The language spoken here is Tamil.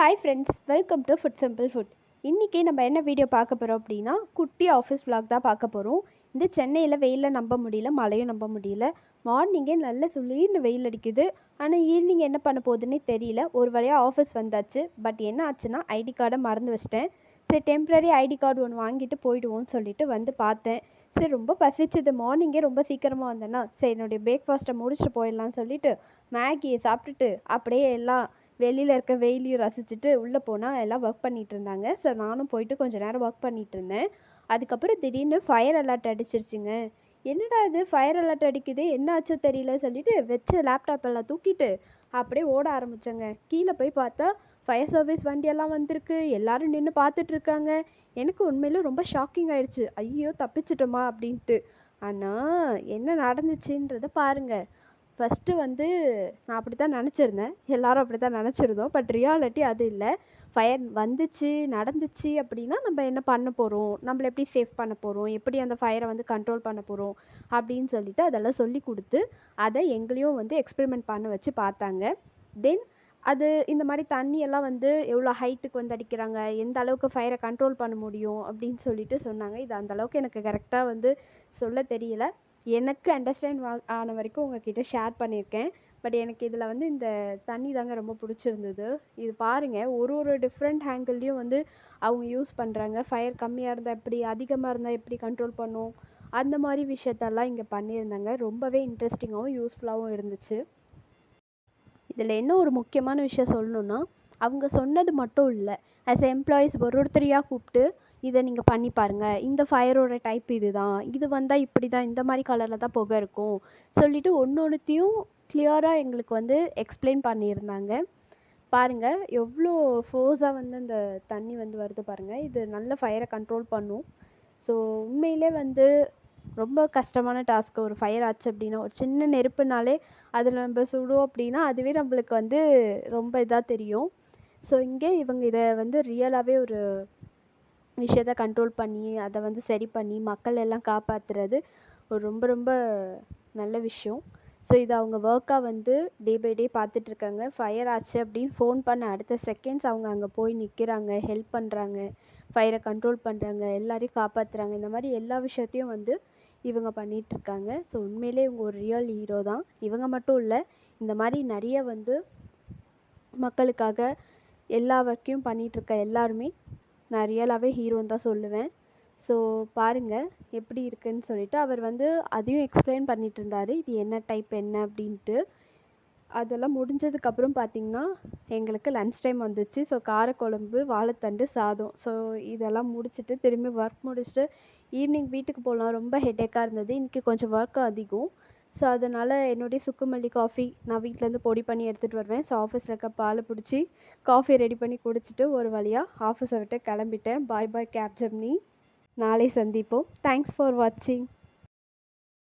Hi friends, welcome to food simple food. இன்றைக்கி நம்ம என்ன வீடியோ பார்க்க போகிறோம் அப்படின்னா, குட்டி ஆஃபீஸ் vlog தான் பார்க்க போகிறோம். இந்த சென்னையில் வெயிலில் நம்ப முடியல, மழையும் நம்ப முடியல. மார்னிங்கே நல்ல சுளீர்னு வெயில் அடிக்குது. ஆனால் ஈவினிங் என்ன பண்ண போகுதுன்னே தெரியல. ஒரு வழியாக ஆஃபீஸ் வந்தாச்சு. பட் என்ன ஆச்சுன்னா, ஐடி கார்டை மறந்து வச்சிட்டேன். சரி, டெம்ப்ரரி ஐடி கார்டு ஒன்று வாங்கிட்டு போயிடுவோம்னு சொல்லிட்டு வந்து பார்த்தேன். சரி, ரொம்ப பசிச்சுது. மார்னிங்கே ரொம்ப சீக்கிரமாக வந்தேன்னா, சரி என்னுடைய பிரேக்ஃபாஸ்ட்டை முடிச்சுட்டு போயிடலாம்னு சொல்லிட்டு மேகியை சாப்பிட்டுட்டு அப்படியே எல்லாம் வெளியில் இருக்க வெயிலையும் ரசிச்சுட்டு உள்ளே போனால் எல்லாம் ஒர்க் பண்ணிகிட்டு இருந்தாங்க. ஸோ நானும் போயிட்டு கொஞ்சம் நேரம் ஒர்க் பண்ணிகிட்டு இருந்தேன். அதுக்கப்புறம் திடீர்னு ஃபயர் அலர்ட் அடிச்சிருச்சுங்க. என்னடா இது ஃபயர் அலர்ட் அடிக்குது, என்ன ஆச்சோ தெரியல சொல்லிட்டு வச்ச லேப்டாப் எல்லாம் தூக்கிட்டு அப்படியே ஓட ஆரம்பித்தேங்க. கீழே போய் பார்த்தா ஃபயர் சர்வீஸ் வண்டியெல்லாம் வந்திருக்கு. எல்லாரும் நின்று பார்த்துட்டு இருக்காங்க. எனக்கு உண்மையிலும் ரொம்ப ஷாக்கிங் ஆயிடுச்சு. ஐயோ தப்பிச்சிட்டோமா அப்படின்ட்டு. ஆனால் என்ன நடந்துச்சுன்றதை பாருங்கள். ஃபஸ்ட்டு வந்து நான் அப்படி தான் நினச்சிருந்தேன். எல்லோரும் அப்படி தான் நினச்சிருந்தோம். பட் ரியாலிட்டி அது இல்லை. ஃபயர் வந்துச்சு, நடந்துச்சு அப்படின்னா நம்ம என்ன பண்ண போகிறோம், நம்மள எப்படி சேவ் பண்ண போகிறோம், எப்படி அந்த ஃபயரை வந்து கண்ட்ரோல் பண்ண போகிறோம் அப்படின்னு சொல்லிட்டு அதெல்லாம் சொல்லி கொடுத்து அதை எங்களையும் வந்து எக்ஸ்பெரிமெண்ட் பண்ண வச்சு பார்த்தாங்க. தென் அது இந்த மாதிரி தண்ணியெல்லாம் வந்து எவ்வளோ ஹைட்டுக்கு வந்து அடிக்கிறாங்க, எந்த அளவுக்கு ஃபயரை கண்ட்ரோல் பண்ண முடியும் அப்படின்னு சொல்லிட்டு சொன்னாங்க. இது அந்தளவுக்கு எனக்கு கரெக்டாக வந்து சொல்ல தெரியல. எனக்கு அண்டர்ஸ்டாண்ட் ஆன வரைக்கும் உங்ககிட்ட ஷேர் பண்ணியிருக்கேன். பட் எனக்கு இதில் வந்து இந்த தண்ணி தாங்க ரொம்ப பிடிச்சிருந்தது. இது பாருங்கள், ஒரு டிஃப்ரெண்ட் ஆங்கிள்லேயும் வந்து அவங்க யூஸ் பண்ணுறாங்க. ஃபயர் கம்மியாக இருந்தால் எப்படி, அதிகமாக இருந்தால் எப்படி கண்ட்ரோல் பண்ணும், அந்த மாதிரி விஷயத்தெல்லாம் இங்கே பண்ணியிருந்தாங்க. ரொம்பவே இன்ட்ரெஸ்டிங்காகவும் யூஸ்ஃபுல்லாகவும் இருந்துச்சு. இதில் என்ன ஒரு முக்கியமான விஷயம் சொல்லணுன்னா, அவங்க சொன்னது மட்டும் இல்லை, ஆஸ் எம்ப்ளாயீஸ் ஒருத்தரையாக கூப்பிட்டு இதை நீங்கள் பண்ணி பாருங்கள், இந்த ஃபயரோட டைப் இது தான், இது வந்தால் இப்படி தான், இந்த மாதிரி கலரில் தான் புகை இருக்கும் சொல்லிவிட்டு ஒன்றுத்தையும் கிளியராக எங்களுக்கு வந்து எக்ஸ்பிளைன் பண்ணியிருந்தாங்க. பாருங்கள் எவ்வளோ ஃபோர்ஸாக வந்து அந்த தண்ணி வந்து வருது பாருங்கள். இது நல்ல ஃபயரை கண்ட்ரோல் பண்ணும். ஸோ உண்மையிலே வந்து ரொம்ப கஷ்டமான டாஸ்க்கு. ஒரு ஃபயர் ஆச்சு அப்படின்னா, ஒரு சின்ன நெருப்புனாலே அதில் நம்ம சுடுவோம் அப்படின்னா அதுவே நம்மளுக்கு வந்து ரொம்ப இதாக தெரியும். ஸோ இங்கே இவங்க இதை வந்து ரியலாகவே ஒரு விஷயத்தை கண்ட்ரோல் பண்ணி அதை வந்து சரி பண்ணி மக்கள் எல்லாம் காப்பாற்றுறது ஒரு ரொம்ப ரொம்ப நல்ல விஷயம். ஸோ இது அவங்க ஒர்க்காக வந்து டே பை டே பார்த்துட்ருக்காங்க. ஃபயர் ஆச்சு அப்படின்னு ஃபோன் பண்ண அடுத்த செகண்ட்ஸ் அவங்க அங்கே போய் நிற்கிறாங்க, ஹெல்ப் பண்ணுறாங்க, ஃபயரை கண்ட்ரோல் பண்ணுறாங்க, எல்லாரையும் காப்பாற்றுறாங்க. இந்த மாதிரி எல்லா விஷயத்தையும் வந்து இவங்க பண்ணிகிட்ருக்காங்க. ஸோ உண்மையிலே இவங்க ஒரு ரியல் ஹீரோ தான். இவங்க மட்டும் இல்லை, இந்த மாதிரி நிறைய வந்து மக்களுக்காக எல்லா ஒர்க்கையும் பண்ணிகிட்ருக்க எல்லாருமே நான் ரியலாகவே ஹீரோன்னு தான் சொல்லுவேன். ஸோ பாருங்கள் எப்படி இருக்குதுன்னு சொல்லிட்டு அவர் வந்து அதையும் எக்ஸ்பிளைன் பண்ணிகிட்டு இருந்தார், இது என்ன டைப் என்ன அப்படின்ட்டு. அதெல்லாம் முடிஞ்சதுக்கப்புறம் பார்த்திங்கன்னா எங்களுக்கு லன்ச் டைம் வந்துச்சு. ஸோ காரக்குழம்பு, வாழைத்தண்டு, சாதம். ஸோ இதெல்லாம் முடிச்சுட்டு திரும்பி ஒர்க் முடிச்சுட்டு ஈவினிங் வீட்டுக்கு போகலாம். ரொம்ப ஹெட்டேக்காக இருந்தது. இன்றைக்கி கொஞ்சம் ஒர்க் அதிகம். ஸோ அதனால் என்னுடைய சுக்குமல்லி காஃபி நான் வீட்டிலேருந்து பொடி பண்ணி எடுத்துகிட்டு வருவேன். ஸோ ஆஃபீஸில் இருக்க பாலை பிடிச்சி காஃபி ரெடி பண்ணி குடிச்சிட்டு ஒரு வழியாக ஆஃபீஸை விட்டு கிளம்பிட்டேன். பாய் பாய் கேப் ஜெர்னி. நாளை சந்திப்போம். தேங்க்ஸ் ஃபார் வாட்சிங்.